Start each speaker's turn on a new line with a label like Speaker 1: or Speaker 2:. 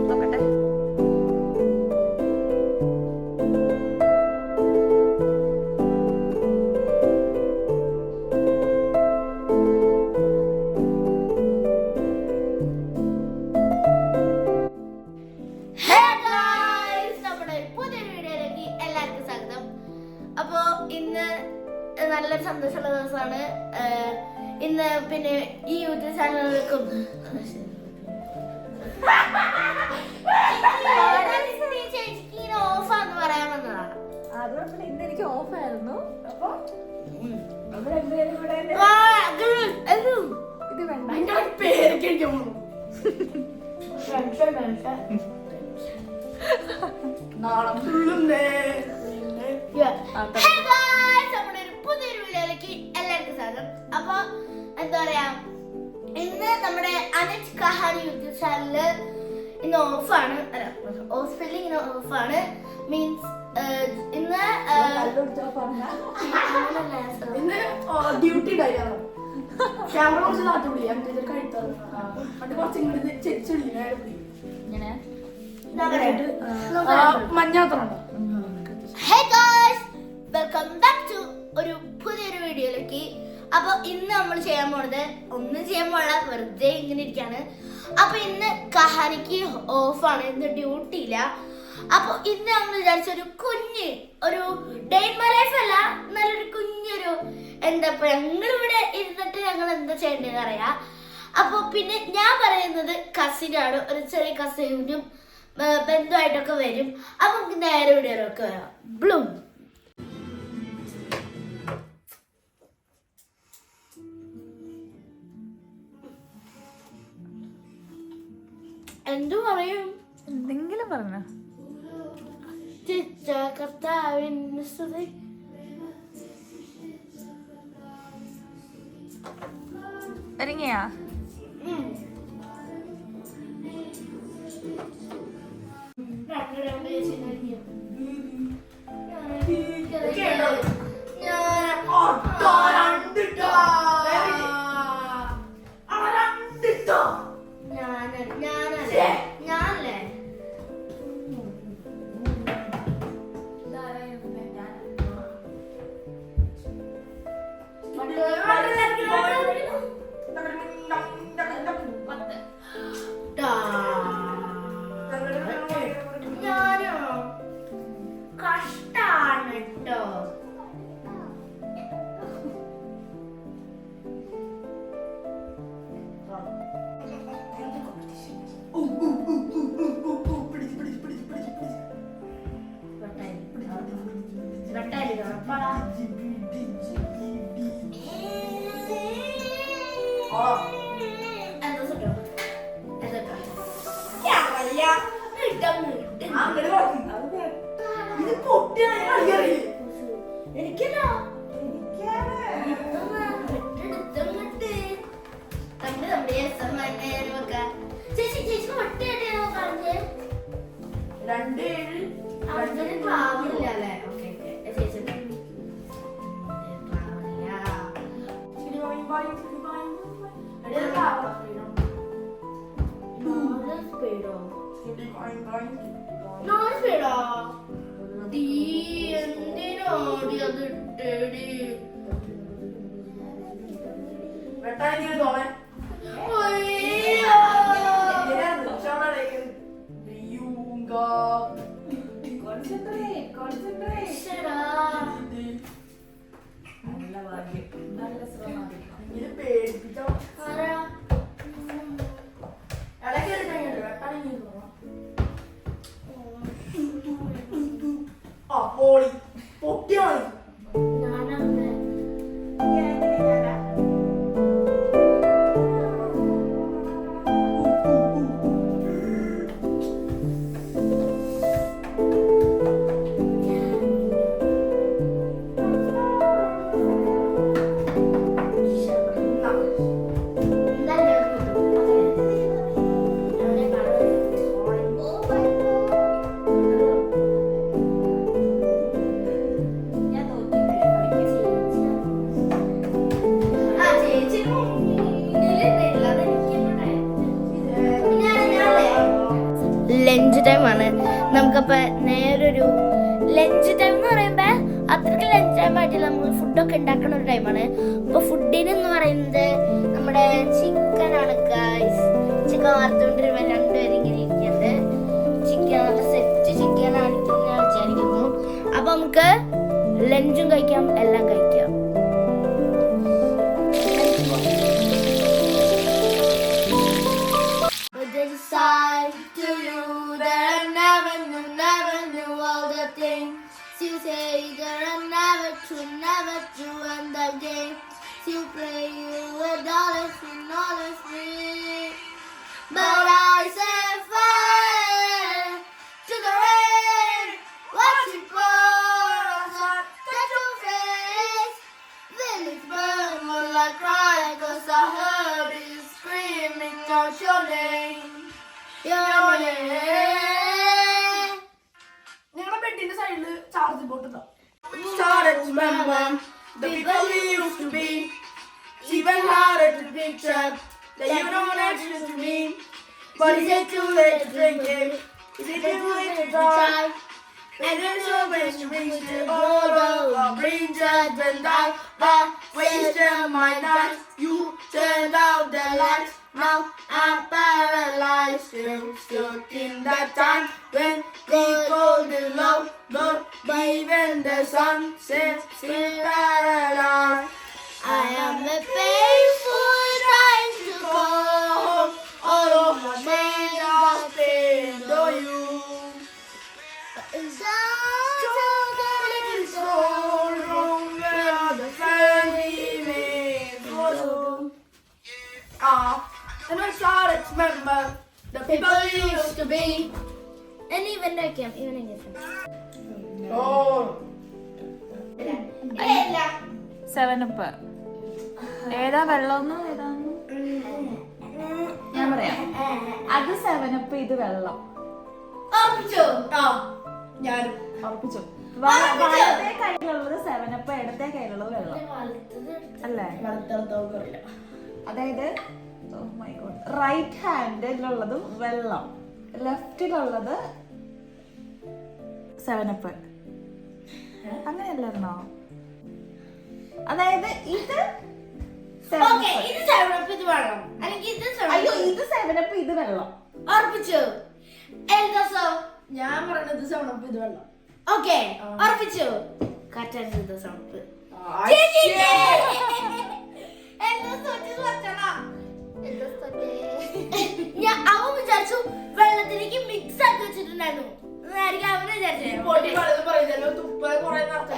Speaker 1: നോക്കട്ടെ.
Speaker 2: അപ്പോ ഇന്ന് നല്ലൊരു സന്തോഷമുള്ള ദിവസമാണ്. ഇന്ന് പിന്നെ ഈ യൂട്യൂബ് ചാനലുകൾക്കും ചേച്ചിക്ക് ഓഫാന്ന് പറയാൻ വന്നതാണ്.
Speaker 1: ഇന്ന് എനിക്ക് ഓഫായിരുന്നു. അപ്പൊ ഇത് വേണ്ട. നാളെ
Speaker 2: നമ്മുടെ ഒരു പുതിയൊരു വീഡിയോയിലേക്ക് എല്ലാവർക്കും സ്വാഗതം. അപ്പൊ എന്താ പറയാ, ഇന്ന് നമ്മുടെ അനജ് കഹാനി യൂട്യൂബ് ചാനലില് ഇന്ന് ഓഫാണ്. ഹോസ്പിറ്റലിൽ ഇന്ന് ഓഫാണ്. മീൻസ് ഇന്ന്
Speaker 1: ഡ്യൂട്ടി ഉണ്ടായിരുന്നു. ക്യാമറ കുറച്ച് നാട്ടുപിടി കഴിത്താറ് അത് കുറച്ച് ഇങ്ങോട്ട് ചെരിച്ചിടില്ല. മഞ്ഞാത്തറുണ്ടോ?
Speaker 2: Hey guys, welcome back to ഒരു പുതിയൊരു വീഡിയോയിലേക്ക്. അപ്പൊ ഇന്ന് നമ്മൾ ചെയ്യാൻ പോണത് ഒന്നും ചെയ്യാൻ പോണ വെറുതെ ഇങ്ങനെ ഇരിക്കാണ്. അപ്പൊ ഇന്ന് കഹാനിക്ക് ഓഫാണ്, ഇന്ന് ഡ്യൂട്ടി ഇല്ല. അപ്പൊ ഇന്ന് നമ്മൾ വിചാരിച്ചൊരു കുഞ്ഞ് ഒരു ഡേ ഇൻ മൈ ലൈഫ് അല്ല, നല്ലൊരു കുഞ്ഞൊരു എന്താ ഞങ്ങളിവിടെ ഇരുന്നിട്ട് ഞങ്ങൾ എന്താ ചെയ്യേണ്ടതെന്ന് അറിയാം. അപ്പൊ പിന്നെ ഞാൻ പറയുന്നത് കസിനാണ്, ഒരു ചെറിയ കസിനും ബന്ധുവായിട്ടൊക്കെ വരും. അപ്പൊ നമുക്ക് നേരെ വീഡിയോയിലൊക്കെ വരാം. ബ്ലൂം എന്തു പറയും?
Speaker 1: എന്തെങ്കിലും പറഞ്ഞ
Speaker 2: കർത്താവിന്റെ സ്തുതി.
Speaker 1: ഒരുങ്ങിയാ?
Speaker 2: ഞാനല്ലേ ഞാനോ കഷ്ടാണ് കേട്ടോ. എനിക്കല്ലോ ചേച്ചി ചേച്ചി ഒറ്റയായിട്ടാണോ പറഞ്ഞത്? 2 ക്ലാവില്ല അല്ലേ? ഓക്കെ ചേച്ചി സ്പീഡോ തീ എന്തിനോടി അത് ഇട്ടേടി പേടിപ്പിച്ചോ പൊട്ടിയാണ്. ലഞ്ച് ടൈമാണ്. നമുക്കപ്പോൾ നേരൊരു ലഞ്ച് ടൈം എന്ന് പറയുമ്പോൾ അത്രയ്ക്ക് ലഞ്ച് ടൈം ആയിട്ടില്ല, നമ്മൾ ഫുഡൊക്കെ ഉണ്ടാക്കുന്ന ഒരു ടൈമാണ്. അപ്പോൾ ഫുഡിന് എന്ന് പറയുന്നത് നമ്മുടെ ചിക്കനാണ് ഗൈസ്. ചിക്കൻ വറുത്തുകൊണ്ടിരുമ്പോൾ രണ്ടുപേരും ഇങ്ങനെ ഇരിക്കുന്നത്. ചിക്കൻ നല്ല സെറ്റ് ചിക്കനായിരിക്കും ഞാൻ വിചാരിക്കുന്നു. അപ്പോൾ നമുക്ക് ലഞ്ചും കഴിക്കാം, എല്ലാം കഴിക്കാം. Side to you that I never knew all the things you say that I never true and the game you play you with dollars and dollars free. But I set fire to the rain, watch it burn, touch your face, then it burn while I cry 'cause I heard you screaming out your name.
Speaker 1: നിങ്ങളുടെ ബെഡിന്റെ സൈഡില് charge board ഉണ്ടോ? Started to remember the people we used to be. Even harder to picture that you don't actually to me. But is it too late to drink it? Is it too late to try? And then so much to reach the border of brain dead and I wasted my nights. You turned out the lights. Now I'm paralyzed, still stuck in that time when we cold and low, but even the sun sets still paralyzed.
Speaker 2: I am a painful trying to go home.
Speaker 1: All of my days are spent on you.
Speaker 2: It's down to the little
Speaker 1: So wrong, where the family made for you. And I started to remember the people we used to be.
Speaker 2: and even I can.
Speaker 1: Oh.
Speaker 3: Seven up ഏതാ വെള്ളമെന്നോ ഏതാന്ന് ഞാൻ പറയാം. അത് seven up, ഇത് വെള്ളം.
Speaker 1: ഞാനും
Speaker 3: ഉറപ്പിച്ചു. വലത്തെ കയ്യിലുള്ളത് സെവനപ്പ്, ഇടത്തെ കയ്യിലുള്ളത് വെള്ളം അല്ലേ? അതായത് റൈറ്റ് ഹാൻഡിലുള്ളത് വെള്ളം, ലെഫ്റ്റിലുള്ളത് സെവനപ്പ്. അങ്ങനെയല്ലായിരുന്നോ? അതായത് ഇത് അയ്യോ, ഇത് സെവനപ്പ്, ഇത് വെള്ളം.
Speaker 1: ഞാൻ പറഞ്ഞത് സൗണ്ടപ്പ് ഇത് വെള്ളം.
Speaker 2: ഓക്കെ ഉറപ്പിച്ചു. Correct sound. അവൻ വിചാരിച്ചു വെള്ളത്തിലേക്ക് മിക്സ് ആക്കി വെച്ചിട്ടുണ്ടായിരുന്നു. അവനെ വിചാരിച്ചു
Speaker 1: പൊടി വെള്ളം പറയുന്നല്ലോ, തുപ്പ കുറെ നടത്തും.